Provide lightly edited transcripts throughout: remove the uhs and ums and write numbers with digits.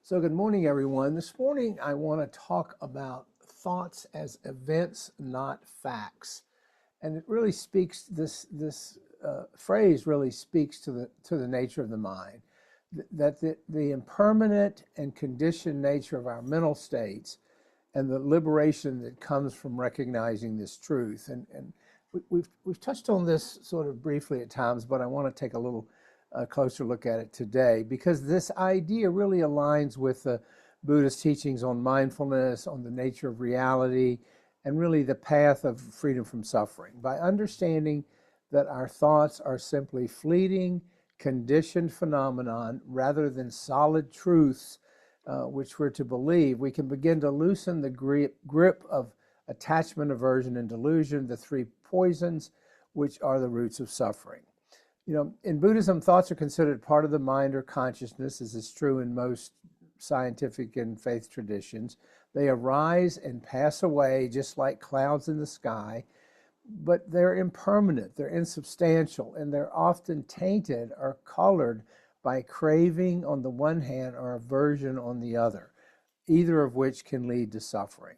So good morning, everyone. This morning I want to talk about thoughts as events, not facts. And it really speaks, this phrase really speaks to the nature of the mind, that the impermanent and conditioned nature of our mental states and the liberation that comes from recognizing this truth. And we've touched on this sort of briefly at times, but I want to take a little closer look at it today because this idea really aligns with the Buddhist teachings on mindfulness, on the nature of reality, and really the path of freedom from suffering. By understanding that our thoughts are simply fleeting, conditioned phenomenon rather than solid truths which we're to believe, we can begin to loosen the grip of attachment, aversion, and delusion, the three poisons which are the roots of suffering. You know, in Buddhism, thoughts are considered part of the mind or consciousness, as is true in most scientific and faith traditions. They arise and pass away just like clouds in the sky, but they're impermanent, they're insubstantial, and they're often tainted or colored by craving on the one hand or aversion on the other, either of which can lead to suffering.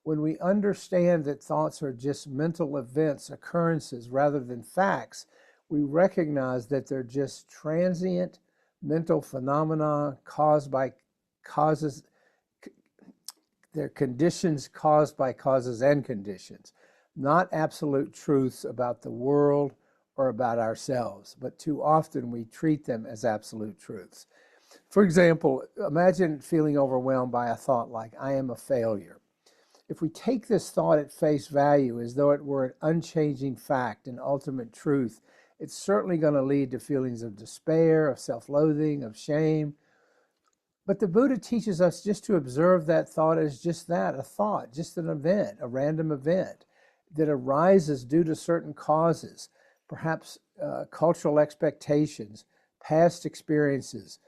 When we understand that thoughts are just mental events, occurrences, rather than facts, we recognize that they're just transient mental phenomena caused by causes, they're conditions caused by causes and conditions, not absolute truths about the world or about ourselves, but too often we treat them as absolute truths. For example, imagine feeling overwhelmed by a thought like, I am a failure. If we take this thought at face value as though it were an unchanging fact and ultimate truth, it's certainly going to lead to feelings of despair, of self-loathing, of shame. But the Buddha teaches us just to observe that thought as just that, a thought, just an event, a random event that arises due to certain causes, perhaps cultural expectations, past experiences,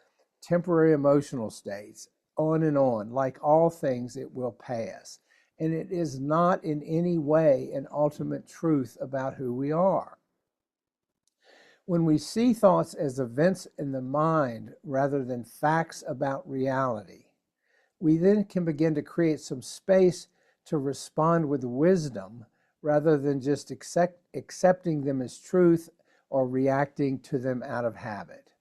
temporary emotional states, on and on. Like all things, it will pass. And it is not in any way an ultimate truth about who we are. When we see thoughts as events in the mind rather than facts about reality, we then can begin to create some space to respond with wisdom rather than just accepting them as truth or reacting to them out of habit.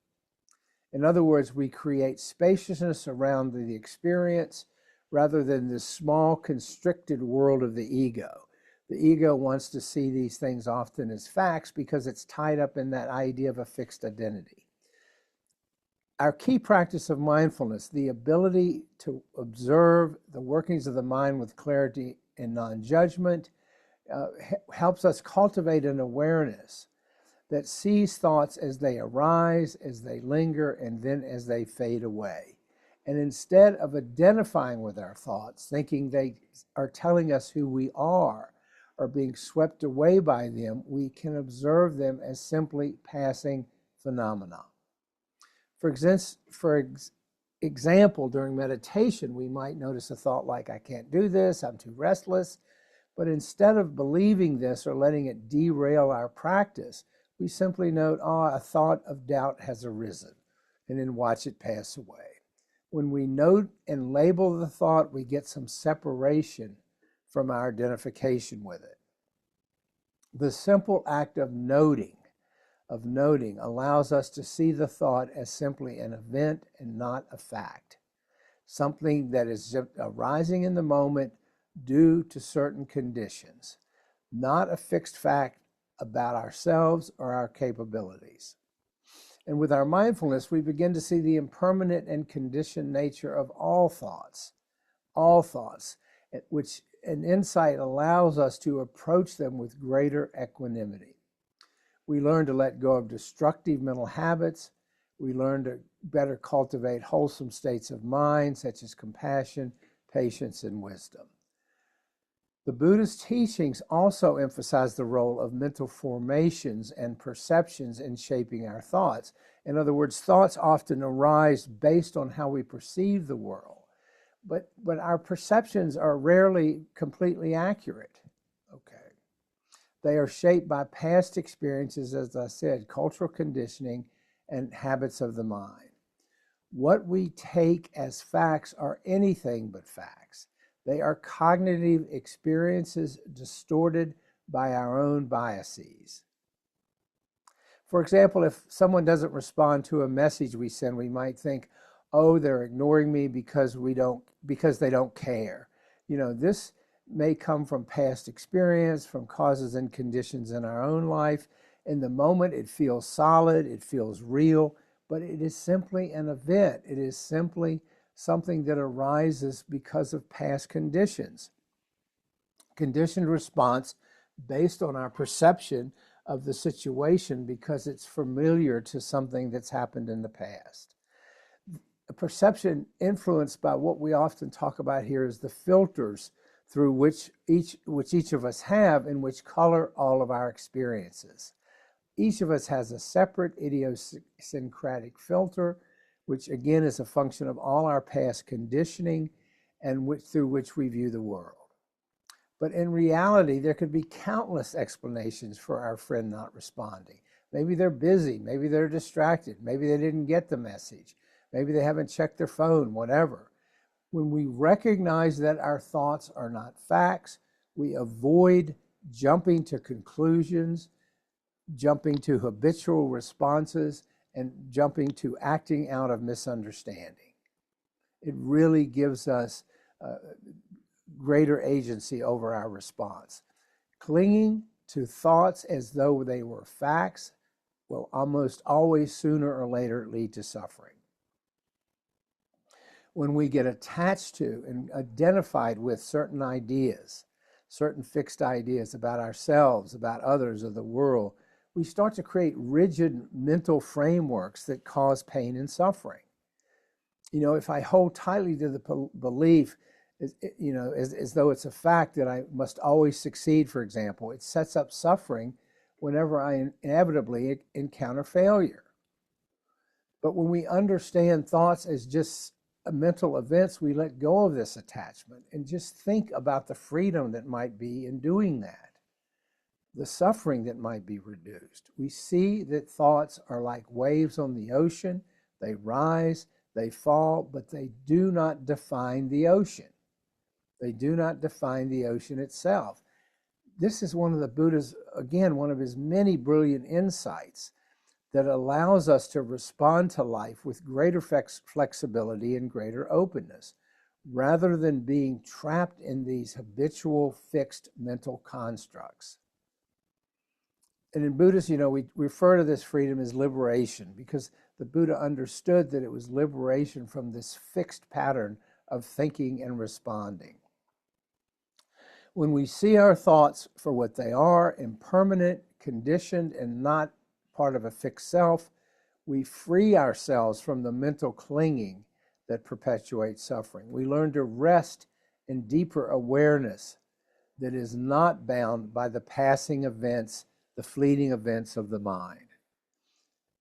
In other words, we create spaciousness around the experience rather than this small constricted world of the ego. The ego wants to see these things often as facts because it's tied up in that idea of a fixed identity. Our key practice of mindfulness, the ability to observe the workings of the mind with clarity and non-judgment, helps us cultivate an awareness that sees thoughts as they arise, as they linger, and then as they fade away. And instead of identifying with our thoughts, thinking they are telling us who we are, or being swept away by them, we can observe them as simply passing phenomena. For example, during meditation, we might notice a thought like, I can't do this, I'm too restless. But instead of believing this or letting it derail our practice, we simply note, a thought of doubt has arisen, and then watch it pass away. When we note and label the thought, we get some separation from our identification with it. The simple act of noting allows us to see the thought as simply an event and not a fact, something that is arising in the moment due to certain conditions, not a fixed fact about ourselves or our capabilities. And with our mindfulness, we begin to see the impermanent and conditioned nature of all thoughts, which an insight allows us to approach them with greater equanimity. We learn to let go of destructive mental habits. We learn to better cultivate wholesome states of mind, such as compassion, patience, and wisdom. The Buddhist teachings also emphasize the role of mental formations and perceptions in shaping our thoughts. In other words, thoughts often arise based on how we perceive the world, but our perceptions are rarely completely accurate. Okay. They are shaped by past experiences, as I said, cultural conditioning, and habits of the mind. What we take as facts are anything but facts. They are cognitive experiences distorted by our own biases. For example, if someone doesn't respond to a message we send, we might think, oh, they're ignoring me because they don't care. This may come from past experience, from causes and conditions in our own life. In the moment, it feels solid, it feels real, but it is simply an event. It is simply something that arises because of past conditions. Conditioned response based on our perception of the situation because it's familiar to something that's happened in the past. A perception influenced by what we often talk about here is the filters through which each of us have and which color all of our experiences. Each of us has a separate idiosyncratic filter, which again is a function of all our past conditioning and through which we view the world. But in reality, there could be countless explanations for our friend not responding. Maybe they're busy, maybe they're distracted, maybe they didn't get the message, maybe they haven't checked their phone, whatever. When we recognize that our thoughts are not facts, we avoid jumping to conclusions, jumping to habitual responses, and jumping to acting out of misunderstanding. It really gives us greater agency over our response. Clinging to thoughts as though they were facts will almost always sooner or later lead to suffering. When we get attached to and identified with certain ideas, certain fixed ideas about ourselves, about others, or the world, we start to create rigid mental frameworks that cause pain and suffering. If I hold tightly to the belief, as though it's a fact that I must always succeed, for example, it sets up suffering whenever I inevitably encounter failure. But when we understand thoughts as just mental events, we let go of this attachment and just think about the freedom that might be in doing that, the suffering that might be reduced. We see that thoughts are like waves on the ocean. They rise, they fall, but they do not define the ocean. They do not define the ocean itself. This is one of the Buddha's, again, one of his many brilliant insights that allows us to respond to life with greater flexibility and greater openness, rather than being trapped in these habitual fixed mental constructs. And in Buddhism, we refer to this freedom as liberation because the Buddha understood that it was liberation from this fixed pattern of thinking and responding. When we see our thoughts for what they are, impermanent, conditioned, and not part of a fixed self, we free ourselves from the mental clinging that perpetuates suffering. We learn to rest in deeper awareness that is not bound by the passing events, the fleeting events of the mind.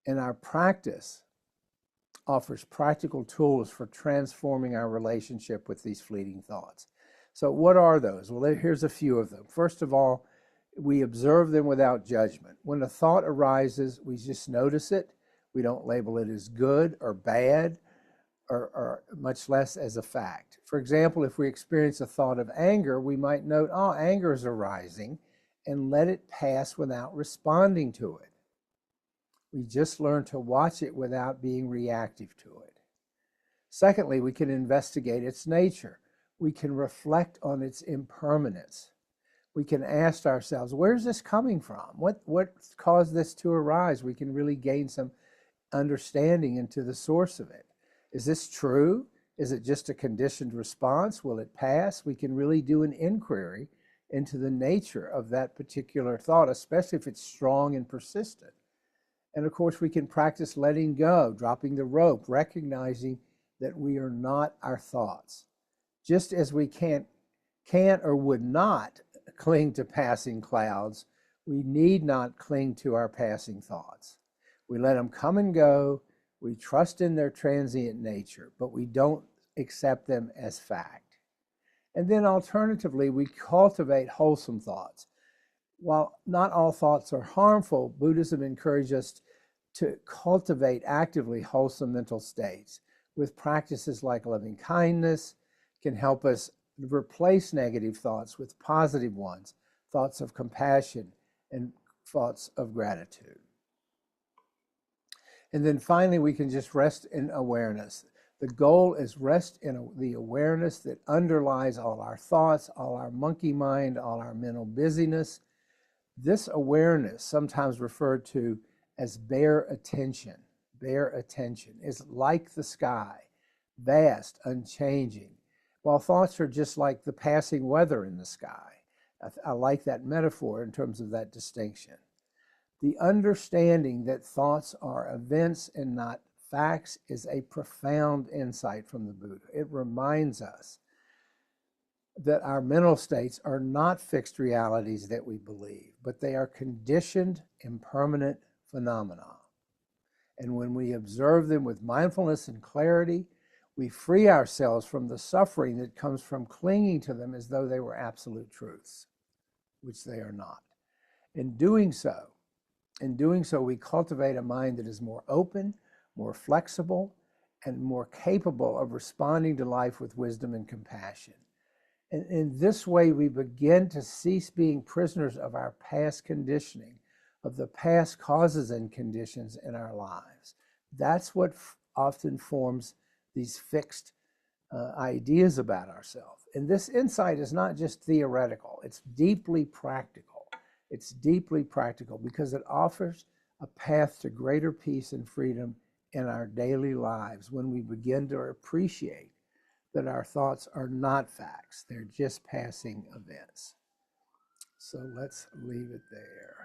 And our practice offers practical tools for transforming our relationship with these fleeting thoughts. So what are those? Well, here's a few of them. First of all, we observe them without judgment. When a thought arises, we just notice it. We don't label it as good or bad, or much less as a fact. For example, if we experience a thought of anger, we might note, oh, anger is arising, and let it pass without responding to it. We just learn to watch it without being reactive to it. Secondly, we can investigate its nature. We can reflect on its impermanence. We can ask ourselves, where's this coming from? What caused this to arise? We can really gain some understanding into the source of it. Is this true? Is it just a conditioned response? Will it pass? We can really do an inquiry into the nature of that particular thought, especially if it's strong and persistent. And of course, we can practice letting go, dropping the rope, recognizing that we are not our thoughts. Just as we can't or would not cling to passing clouds, we need not cling to our passing thoughts. We let them come and go. We trust in their transient nature, but we don't accept them as fact. And then alternatively, we cultivate wholesome thoughts. While not all thoughts are harmful, Buddhism encourages us to cultivate actively wholesome mental states. with practices like loving kindness, can help us replace negative thoughts with positive ones, thoughts of compassion and thoughts of gratitude. And then finally, we can just rest in awareness. The goal is rest in the awareness that underlies all our thoughts, all our monkey mind, all our mental busyness. This awareness, sometimes referred to as bare attention, is like the sky, vast, unchanging, while thoughts are just like the passing weather in the sky. I like that metaphor in terms of that distinction. The understanding that thoughts are events and not facts is a profound insight from the Buddha. It reminds us that our mental states are not fixed realities that we believe, but they are conditioned, impermanent phenomena. And when we observe them with mindfulness and clarity, we free ourselves from the suffering that comes from clinging to them as though they were absolute truths, which they are not. In doing so, we cultivate a mind that is more open, more flexible, and more capable of responding to life with wisdom and compassion. And in this way, we begin to cease being prisoners of our past conditioning, of the past causes and conditions in our lives. That's what often forms these fixed ideas about ourselves. And this insight is not just theoretical, it's deeply practical. It's deeply practical because it offers a path to greater peace and freedom in our daily lives when we begin to appreciate that our thoughts are not facts, they're just passing events. So let's leave it there.